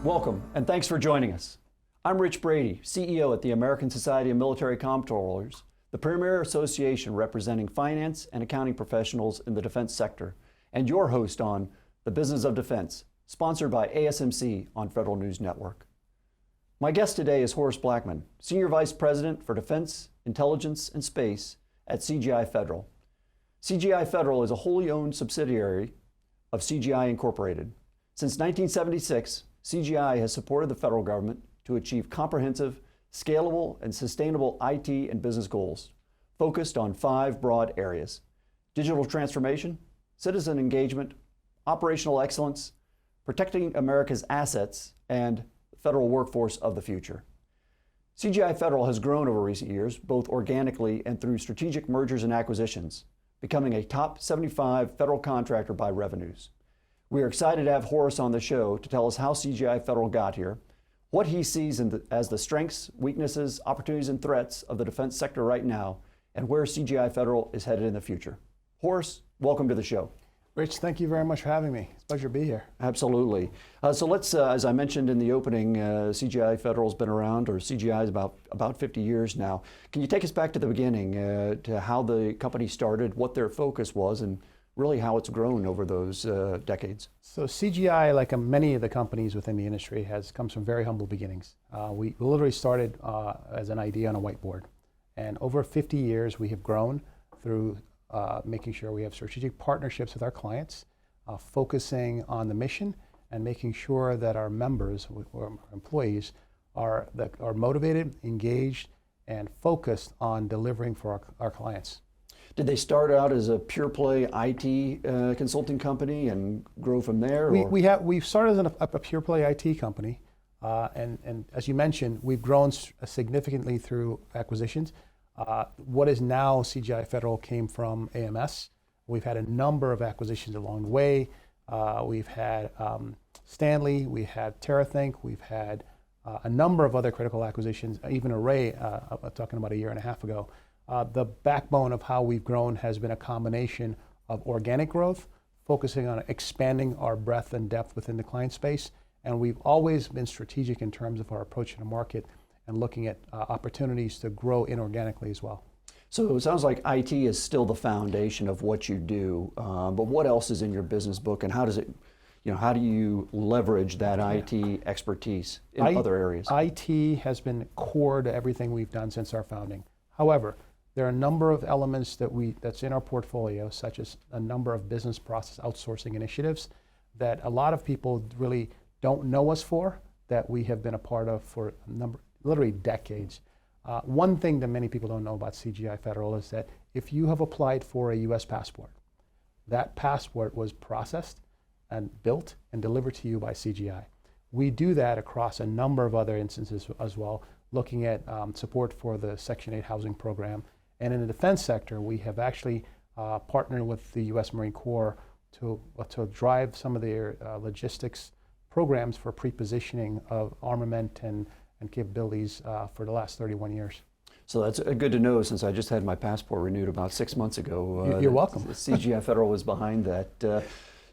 Welcome, and thanks for joining us. I'm Rich Brady, CEO at the American Society of Military Comptrollers, the premier association representing finance and accounting professionals in the defense sector, and your host on The Business of Defense, sponsored by ASMC on Federal News Network. My guest today is Horace Blackman, Senior Vice President for Defense, Intelligence, and Space at CGI Federal. CGI Federal is a wholly owned subsidiary of CGI Incorporated. Since 1976, CGI has supported the federal government to achieve comprehensive, scalable, and sustainable IT and business goals, focused on 5 broad areas: digital transformation, citizen engagement, operational excellence, protecting America's assets, and the federal workforce of the future. CGI Federal has grown over recent years, both organically and through strategic mergers and acquisitions, becoming a top 75 federal contractor by revenues. We are excited to have Horace on the show to tell us how CGI Federal got here, what he sees as the strengths, weaknesses, opportunities, and threats of the defense sector right now, and where CGI Federal is headed in the future. Horace, welcome to the show. Rich, thank you very much for having me. It's a pleasure to be here. Absolutely. So let's, as I mentioned in the opening, CGI Federal's been around, or CGI is about 50 years now. Can you take us back to the beginning, to how the company started, what their focus was, and really how it's grown over those decades? So CGI, like many of the companies within the industry, comes from very humble beginnings. We literally started as an idea on a whiteboard. And over 50 years, we have grown through making sure we have strategic partnerships with our clients, focusing on the mission and making sure that our members or our employees are motivated, engaged, and focused on delivering for our clients. Did they start out as a pure play IT consulting company and grow from there? We've started as a pure play IT company, and as you mentioned, we've grown significantly through acquisitions. What is now CGI Federal came from AMS. We've had a number of acquisitions along the way. We've had Stanley, we had TerraThink, we've had a number of other critical acquisitions, even Array, talking about a year and a half ago. The backbone of how we've grown has been a combination of organic growth, focusing on expanding our breadth and depth within the client space, and we've always been strategic in terms of our approach to the market and looking at opportunities to grow inorganically as well. So it sounds like IT is still the foundation of what you do, but what else is in your business book, and how does it, how do you leverage that IT expertise in other areas? IT has been core to everything we've done since our founding. However, there are a number of elements that's in our portfolio, such as a number of business process outsourcing initiatives that a lot of people really don't know us for, that we have been a part of for literally decades. One thing that many people don't know about CGI Federal is that if you have applied for a US passport, that passport was processed and built and delivered to you by CGI. We do that across a number of other instances as well, looking at support for the Section 8 housing program. And in the defense sector, we have actually partnered with the U.S. Marine Corps to drive some of their logistics programs for pre-positioning of armament and capabilities for the last 31 years. So that's good to know, since I just had my passport renewed about 6 months ago. You're welcome. CGI Federal was behind that.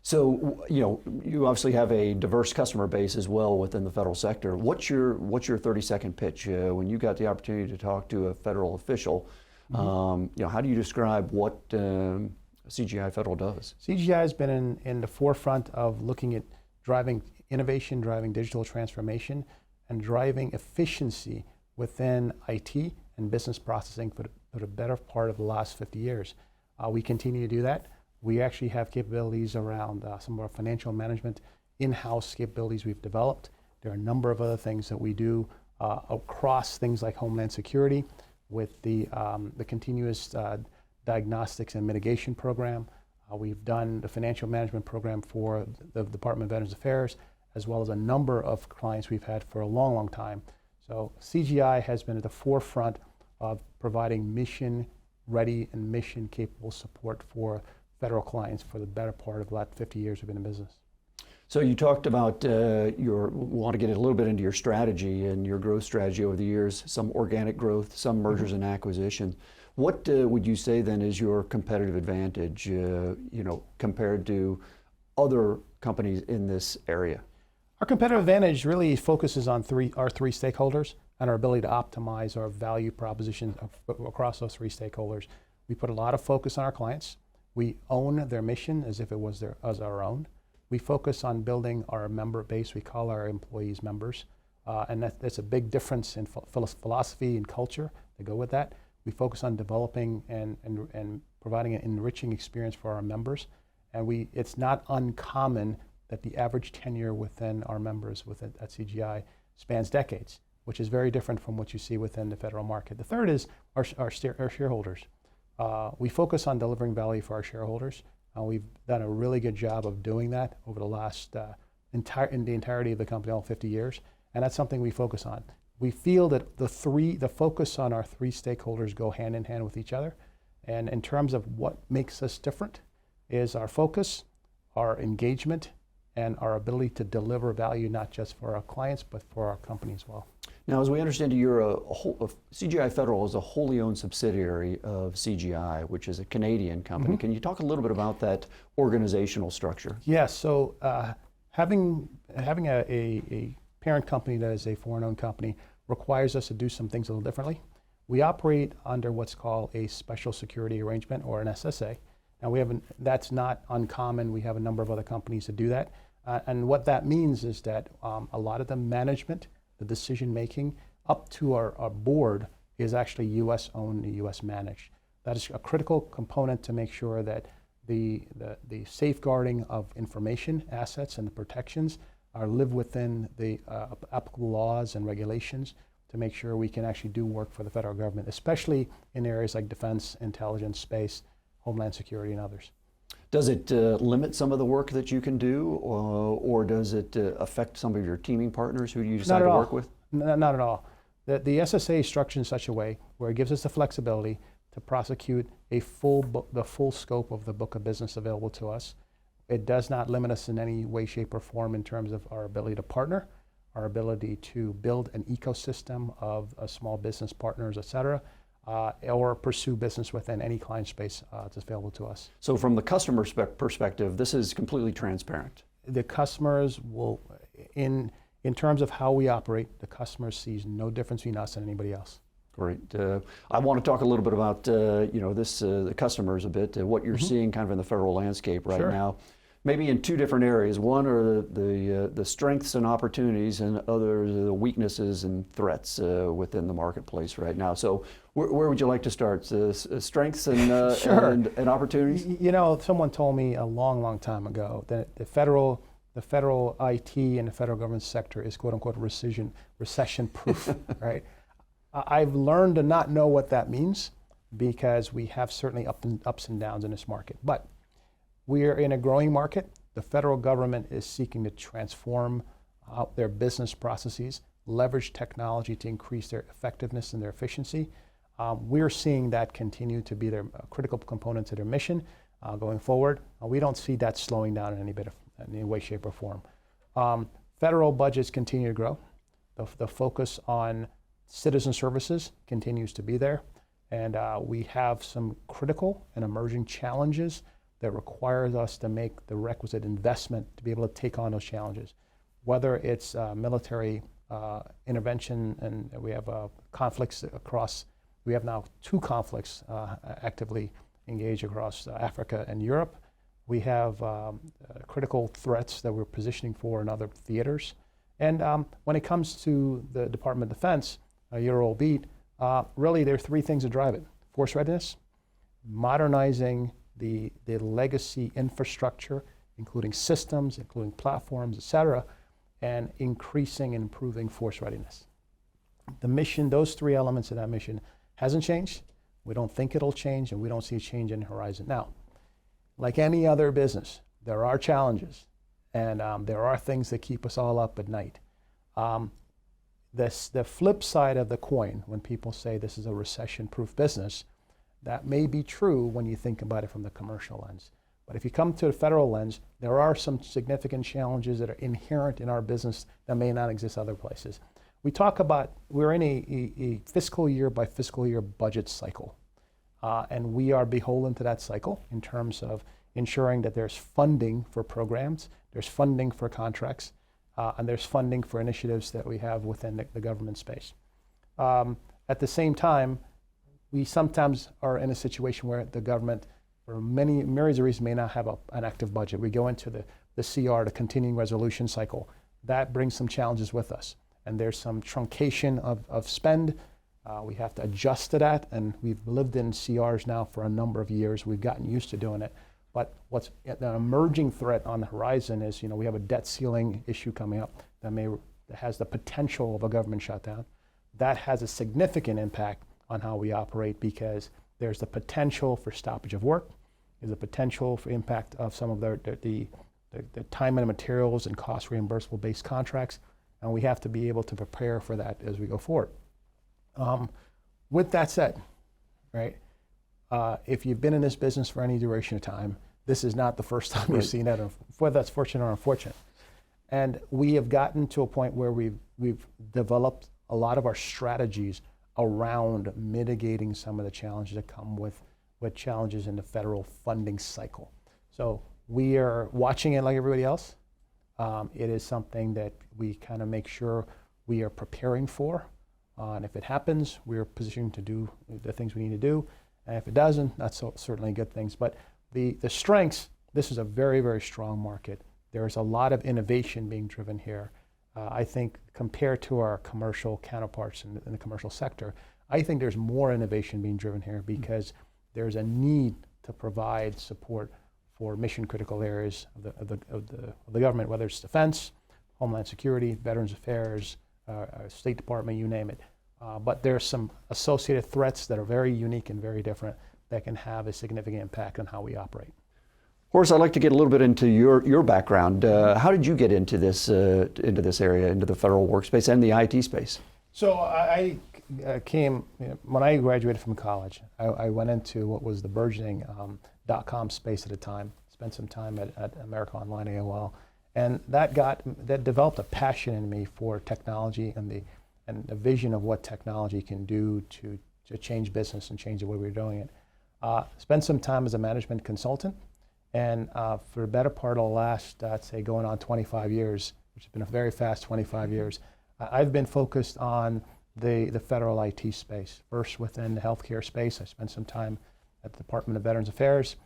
So, you obviously have a diverse customer base as well within the federal sector. What's your 30-second pitch when you got the opportunity to talk to a federal official? Mm-hmm. How do you describe what CGI Federal does? CGI has been in the forefront of looking at driving innovation, driving digital transformation, and driving efficiency within IT and business processing for the better part of the last 50 years. We continue to do that. We actually have capabilities around some of our financial management in-house capabilities we've developed. There are a number of other things that we do across things like Homeland Security with the continuous diagnostics and mitigation program. We've done the financial management program for the Department of Veterans Affairs, as well as a number of clients we've had for a long, long time. So CGI has been at the forefront of providing mission-ready and mission-capable support for federal clients for the better part of the last 50 years we've been in business. So you talked about want to get a little bit into your strategy and your growth strategy over the years, some organic growth, some mergers and acquisitions. What would you say then is your competitive advantage, compared to other companies in this area? Our competitive advantage really focuses on our three stakeholders and our ability to optimize our value proposition across those three stakeholders. We put a lot of focus on our clients. We own their mission as if it was as our own. We focus on building our member base. We call our employees members. And that's a big difference in philosophy and culture that go with that. We focus on developing and providing an enriching experience for our members. And it's not uncommon that the average tenure within our members at CGI spans decades, which is very different from what you see within the federal market. The third is our shareholders. We focus on delivering value for our shareholders. We've done a really good job of doing that over the last in the entirety of the company, all 50 years, and that's something we focus on. We feel that the focus on our three stakeholders go hand in hand with each other, and in terms of what makes us different is our focus, our engagement, and our ability to deliver value not just for our clients but for our company as well. Now, as we understand, CGI Federal is a wholly owned subsidiary of CGI, which is a Canadian company. Can you talk a little bit about that organizational structure? Yes. So having a parent company that is a foreign-owned company requires us to do some things a little differently. We operate under what's called a special security arrangement, or an SSA. Now, that's not uncommon. We have a number of other companies that do that. And what that means is that a lot of the management, the decision making, up to our board is actually U.S. owned and U.S. managed. That is a critical component to make sure that the safeguarding of information assets and the protections live within the applicable laws and regulations to make sure we can actually do work for the federal government, especially in areas like defense, intelligence, space, homeland security, and others. Does it limit some of the work that you can do, or does it affect some of your teaming partners who you decide to work with? Not at all. The SSA is structured in such a way where it gives us the flexibility to prosecute the full scope of the book of business available to us. It does not limit us in any way, shape, or form in terms of our ability to partner, our ability to build an ecosystem of small business partners, et cetera, or pursue business within any client space that's available to us. So from the customer perspective, this is completely transparent. The customers will, in terms of how we operate, the customer sees no difference between us and anybody else. Great. I want to talk a little bit about the customers a bit, what you're seeing kind of in the federal landscape right now. Maybe in two different areas. One are the strengths and opportunities, and others are the weaknesses and threats within the marketplace right now. So where would you like to start? Strengths and opportunities? You know, someone told me a long time ago that the federal IT and the federal government sector is quote unquote recession proof, right? I've learned to not know what that means, because we have certainly ups and downs in this market. But we are in a growing market. The federal government is seeking to transform their business processes, leverage technology to increase their effectiveness and their efficiency. We're seeing that continue to be their critical component to their mission going forward. We don't see that slowing down in any way, shape, or form. Federal budgets continue to grow. The focus on citizen services continues to be there. And we have some critical and emerging challenges that requires us to make the requisite investment to be able to take on those challenges. Whether it's military intervention, and we have conflicts across, we have now 2 conflicts actively engaged across Africa and Europe. We have critical threats that we're positioning for in other theaters. And when it comes to the Department of Defense, a year-old beat, really there are 3 things that drive it. Force readiness, modernizing the legacy infrastructure, including systems, including platforms, et cetera, and increasing and improving force readiness. The mission, those 3 elements of that mission hasn't changed. We don't think it'll change, and we don't see a change in the horizon. Now, like any other business, there are challenges, and there are things that keep us all up at night. The flip side of the coin, when people say this is a recession-proof business, that may be true when you think about it from the commercial lens. But if you come to the federal lens, there are some significant challenges that are inherent in our business that may not exist other places. We talk about, we're in a fiscal year by fiscal year budget cycle. And we are beholden to that cycle in terms of ensuring that there's funding for programs, there's funding for contracts, and there's funding for initiatives that we have within the government space. At the same time, we sometimes are in a situation where the government, for many myriads of reasons, may not have an active budget. We go into the CR, the continuing resolution cycle. That brings some challenges with us. And there's some truncation of spend. We have to adjust to that, and we've lived in CRs now for a number of years. We've gotten used to doing it. But what's the emerging threat on the horizon is, we have a debt ceiling issue coming up that has the potential of a government shutdown. That has a significant impact on how we operate because there's the potential for stoppage of work, there's the potential for impact of some of the time and materials and cost reimbursable based contracts, and we have to be able to prepare for that as we go forward. With that said, right, if you've been in this business for any duration of time, this is not the first time you've seen that, whether that's fortunate or unfortunate. And we have gotten to a point where we've developed a lot of our strategies around mitigating some of the challenges that come with challenges in the federal funding cycle. So we are watching it like everybody else. It is something that we kind of make sure we are preparing for. And if it happens, we're positioned to do the things we need to do. And if it doesn't, that's certainly good things. But the strengths, this is a very, very strong market. There's a lot of innovation being driven here. I think compared to our commercial counterparts in the commercial sector, I think there's more innovation being driven here because there's a need to provide support for mission critical areas of the government, whether it's defense, homeland security, veterans affairs, State Department, you name it. But there's some associated threats that are very unique and very different that can have a significant impact on how we operate. Horace, I'd like to get a little bit into your background. How did you get into this area, into the federal workspace and the IT space? So I came, when I graduated from college, I went into what was the burgeoning .com space at the time, spent some time at America Online, AOL, and that developed a passion in me for technology and the vision of what technology can do to change business and change the way we're doing it. Spent some time as a management consultant, and for the better part of the last, I'd say going on 25 years, which has been a very fast 25 years, I've been focused on the federal IT space. First within the healthcare space, I spent some time at the Department of Veterans Affairs,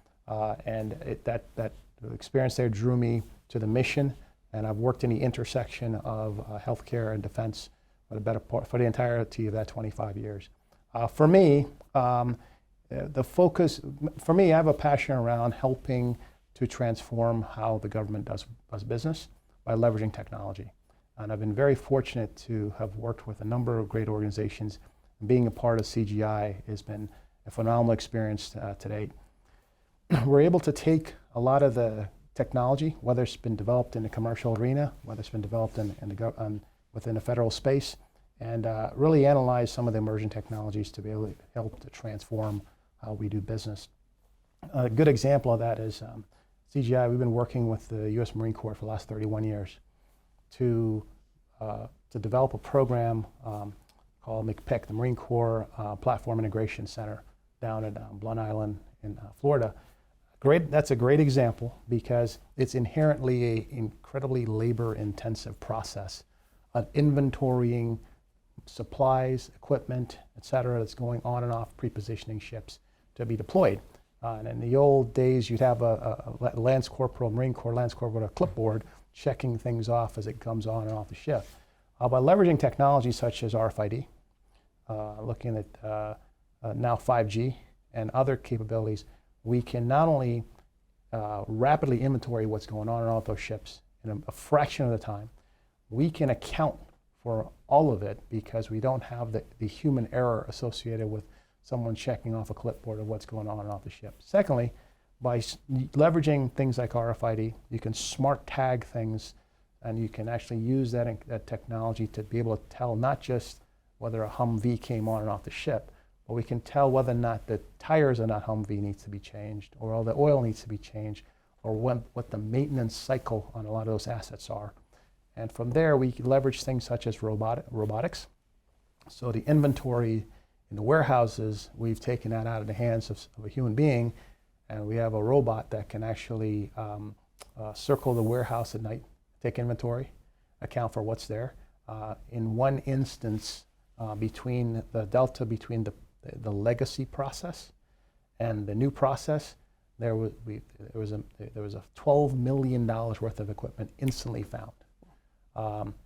and that experience there drew me to the mission, and I've worked in the intersection of healthcare and defense for the entirety of that 25 years. For me, the focus, I have a passion around helping to transform how the government does business by leveraging technology. And I've been very fortunate to have worked with a number of great organizations. Being a part of CGI has been a phenomenal experience to date. We're able to take a lot of the technology, whether it's been developed in the commercial arena, whether it's been developed within the federal space, and really analyze some of the emerging technologies to be able to help to transform how we do business. A good example of that is CGI. We've been working with the U.S. Marine Corps for the last 31 years to develop a program called MCPIC, the Marine Corps Platform Integration Center down at Blunt Island in Florida. That's a great example because it's inherently an incredibly labor-intensive process of inventorying supplies, equipment, et cetera, that's going on and off pre-positioning ships to be deployed. And in the old days, you'd have a Lance Corporal, Marine Corps Lance Corporal with a clipboard checking things off as it comes on and off the ship. By leveraging technology such as RFID, looking at now 5G and other capabilities, we can not only rapidly inventory what's going on off those ships in a fraction of the time, we can account for all of it because we don't have the human error associated with someone checking off a clipboard of what's going on off the ship. Secondly, by leveraging things like RFID, you can smart tag things, and you can actually use that technology to be able to tell not just whether a Humvee came on and off the ship, but we can tell whether or not the tires on that Humvee needs to be changed, or all the oil needs to be changed, or what the maintenance cycle on a lot of those assets are. And from there, we can leverage things such as robotics. So the inventory In the warehouses, we've taken that out of the hands of a human being, and we have a robot that can actually circle the warehouse at night, take inventory, account for what's there. In one instance, between the delta between the legacy process and the new process, there was a $12 million worth of equipment instantly found.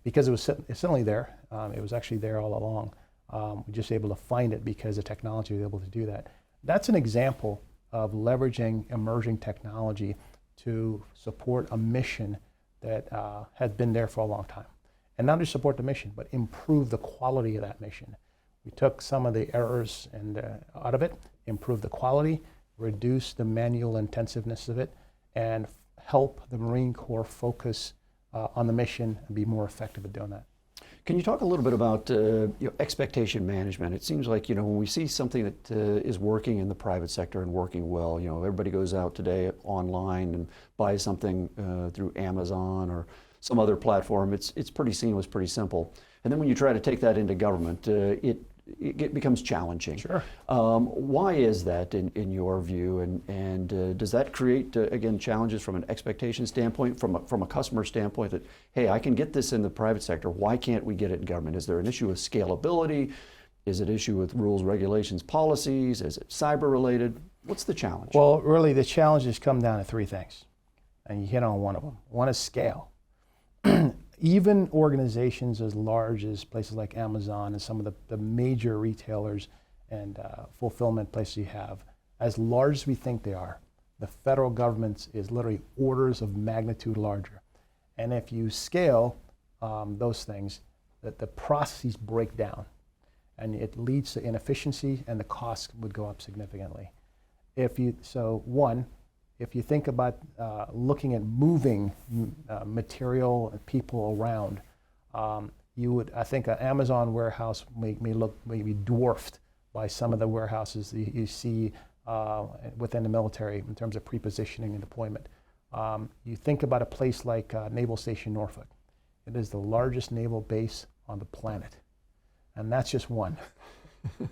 Because it was instantly there, it was actually there all along. We're just able to find it because the technology was able to do that. That's an example of leveraging emerging technology to support a mission that had been there for a long time. And not just support the mission, but improve the quality of that mission. We took some of the errors out of it, improved the quality, reduced the manual intensiveness of it, and help the Marine Corps focus on the mission and be more effective at doing that. Can you talk a little bit about expectation management? It seems like when we see something that is working in the private sector and working well, everybody goes out today online and buys something through Amazon or some other platform. It's pretty seamless, pretty simple. And then when you try to take that into government, it becomes challenging. Sure. Why is that in your view? And does that create, again, challenges from an expectation standpoint, from a customer standpoint that, hey, I can get this in the private sector, why can't we get it in government? Is there an issue with scalability? Is it an issue with rules, regulations, policies? Is it cyber related? What's the challenge? Well, really the challenges come down to three things, and you hit on one of them. One is scale. Even organizations as large as places like Amazon and some of the major retailers and fulfillment places you have, as large as we think they are, the federal government is literally orders of magnitude larger. And if you scale those things, the processes break down, and it leads to inefficiency, and the cost would go up significantly. If you think about looking at moving material and people around, I think an Amazon warehouse may be dwarfed by some of the warehouses that you see within the military in terms of pre-positioning and deployment. You think about a place like Naval Station Norfolk. It is the largest naval base on the planet, and that's just one,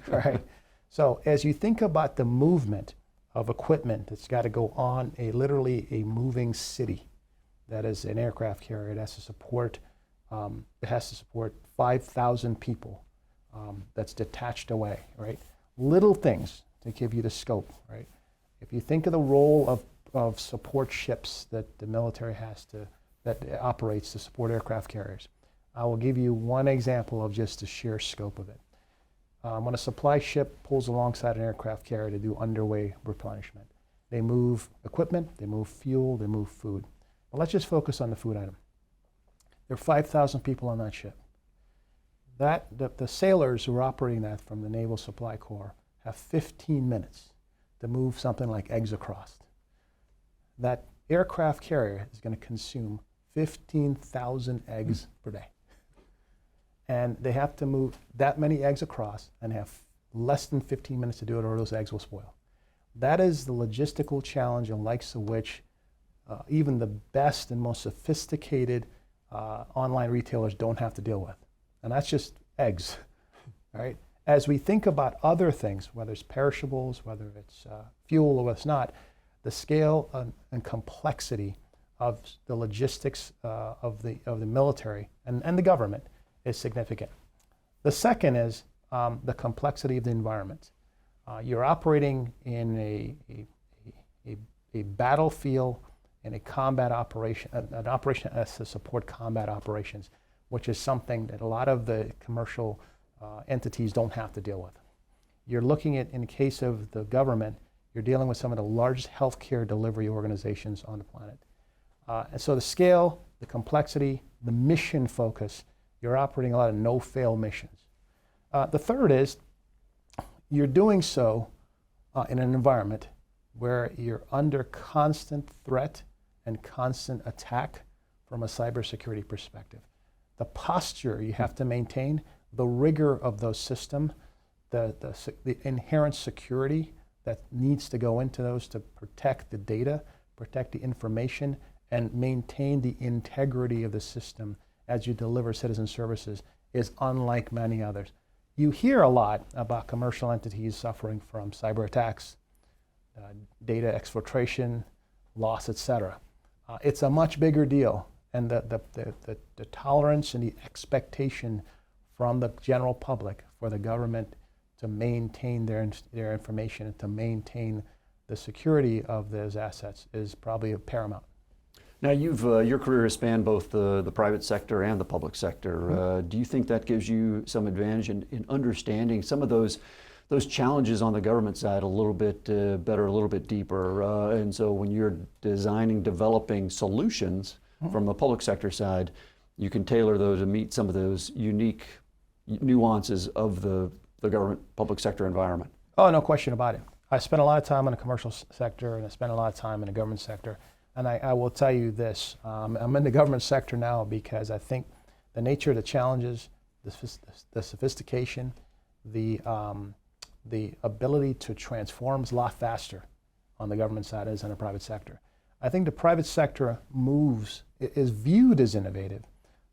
right? So as you think about the movement of equipment that's got to go on literally a moving city that is an aircraft carrier. It has to support 5,000 people that's detached away, right? Little things to give you the scope, right? If you think of the role of support ships that the military that operates to support aircraft carriers, I will give you one example of just the sheer scope of it. When a supply ship pulls alongside an aircraft carrier to do underway replenishment, they move equipment, they move fuel, they move food. Well, let's just focus on the food item. There are 5,000 people on that ship. The sailors who are operating that from the Naval Supply Corps have 15 minutes to move something like eggs across. That aircraft carrier is going to consume 15,000 eggs per day. And they have to move that many eggs across and have less than 15 minutes to do it, or those eggs will spoil. That is the logistical challenge, and likes of which even the best and most sophisticated online retailers don't have to deal with. And that's just eggs, right? As we think about other things, whether it's perishables, whether it's fuel or what's not, the scale and complexity of the logistics of the military and the government is significant. The second is the complexity of the environment. You're operating in a battlefield, in a combat operation, an operation as to support combat operations, which is something that a lot of the commercial entities don't have to deal with. You're looking at, in the case of the government, you're dealing with some of the largest healthcare delivery organizations on the planet. And so the scale, the complexity, the mission focus, you're operating a lot of no-fail missions. The third is you're doing so in an environment where you're under constant threat and constant attack from a cybersecurity perspective. The posture you have to maintain, the rigor of those systems, the inherent security that needs to go into those to protect the data, protect the information, and maintain the integrity of the system as you deliver citizen services is unlike many others. You hear a lot about commercial entities suffering from cyber attacks, data exfiltration, loss, etc. It's a much bigger deal, and the tolerance and the expectation from the general public for the government to maintain their information and to maintain the security of those assets is probably paramount. Now, your career has spanned both the private sector and the public sector. Do you think that gives you some advantage in understanding some of those challenges on the government side a little bit better, a little bit deeper? And so when you're designing, developing solutions from the public sector side, you can tailor those to meet some of those unique nuances of the government public sector environment. Oh, no question about it. I spent a lot of time in the commercial sector, and I spent a lot of time in the government sector. And I will tell you this, I'm in the government sector now because I think the nature of the challenges, the sophistication, the ability to transform is a lot faster on the government side as in the private sector. I think the private sector is viewed as innovative,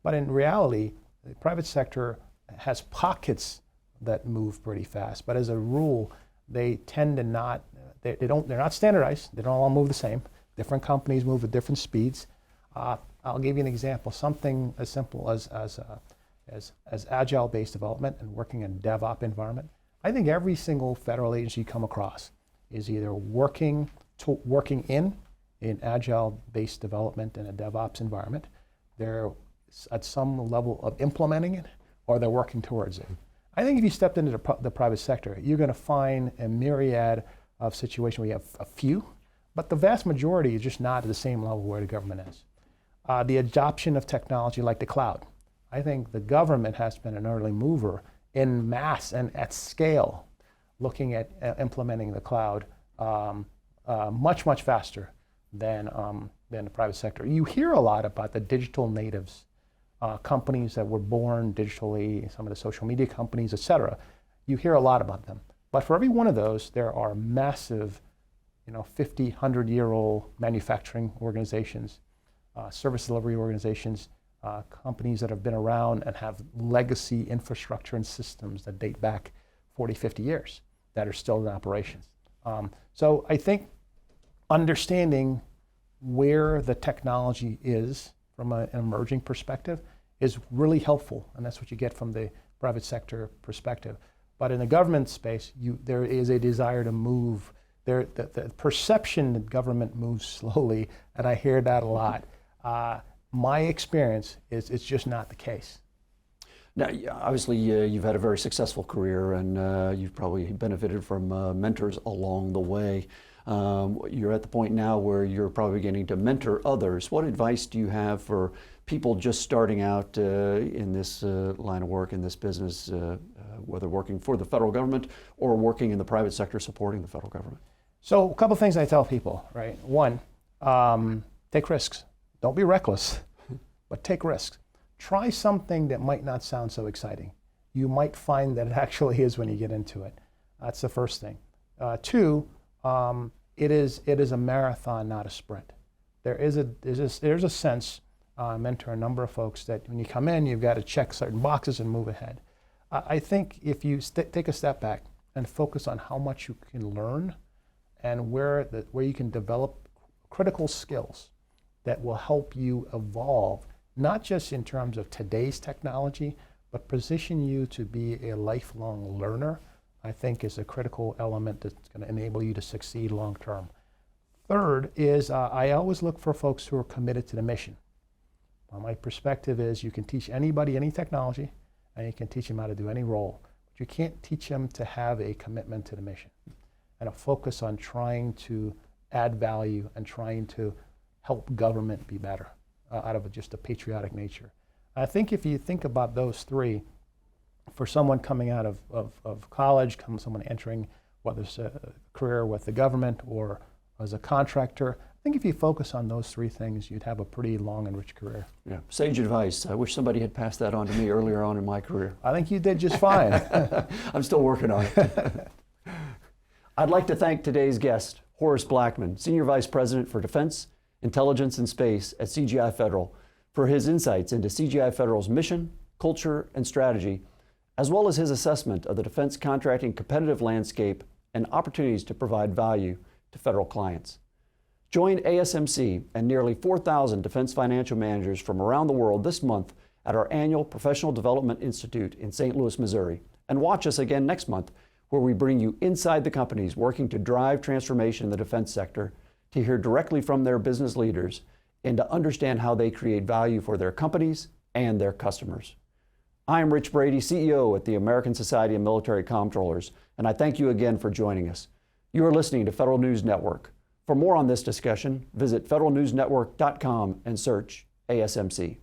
but in reality, the private sector has pockets that move pretty fast. But as a rule, they tend to not, they're not standardized. They don't all move the same. Different companies move at different speeds. I'll give you an example. Something as simple as agile-based development and working in a DevOps environment. I think every single federal agency you come across is either working in agile-based development in a DevOps environment. They're at some level of implementing it, or they're working towards it. I think if you stepped into the private sector, you're going to find a myriad of situations where you have a few, but the vast majority is just not at the same level where the government is. The adoption of technology like the cloud. I think the government has been an early mover in mass and at scale, looking at implementing the cloud much, much faster than the private sector. You hear a lot about the digital natives, companies that were born digitally, some of the social media companies, et cetera. You hear a lot about them. But for every one of those, there are massive 50, 100-year-old manufacturing organizations, service delivery organizations, companies that have been around and have legacy infrastructure and systems that date back 40, 50 years that are still in operation. So I think understanding where the technology is from an emerging perspective is really helpful, and that's what you get from the private sector perspective. But in the government space, there is a desire to move. The perception that government moves slowly, and I hear that a lot. My experience is it's just not the case. Now, obviously, you've had a very successful career, and you've probably benefited from mentors along the way. You're at the point now where you're probably beginning to mentor others. What advice do you have for people just starting out in this line of work, in this business, whether working for the federal government or working in the private sector supporting the federal government? So a couple things I tell people, right? One, take risks. Don't be reckless, but take risks. Try something that might not sound so exciting. You might find that it actually is when you get into it. That's the first thing. Two, it is a marathon, not a sprint. There's a sense, I mentor a number of folks, that when you come in, you've got to check certain boxes and move ahead. I think if you take a step back and focus on how much you can learn and where you can develop critical skills that will help you evolve, not just in terms of today's technology, but position you to be a lifelong learner, I think is a critical element that's going to enable you to succeed long term. Third is I always look for folks who are committed to the mission. My perspective is you can teach anybody any technology, and you can teach them how to do any role, but you can't teach them to have a commitment to the mission and a focus on trying to add value and trying to help government be better out of just a patriotic nature. I think if you think about those three, for someone coming out of college, someone entering whether it's a career with the government or as a contractor, I think if you focus on those three things, you'd have a pretty long and rich career. Yeah, sage advice. I wish somebody had passed that on to me earlier on in my career. I think you did just fine. I'm still working on it. I'd like to thank today's guest, Horace Blackman, Senior Vice President for Defense, Intelligence, and Space at CGI Federal, for his insights into CGI Federal's mission, culture, and strategy, as well as his assessment of the defense contracting competitive landscape and opportunities to provide value to federal clients. Join ASMC and nearly 4,000 defense financial managers from around the world this month at our annual Professional Development Institute in St. Louis, Missouri. And watch us again next month, where we bring you inside the companies working to drive transformation in the defense sector, to hear directly from their business leaders, and to understand how they create value for their companies and their customers. I'm Rich Brady, CEO at the American Society of Military Comptrollers, and I thank you again for joining us. You are listening to Federal News Network. For more on this discussion, visit federalnewsnetwork.com and search ASMC.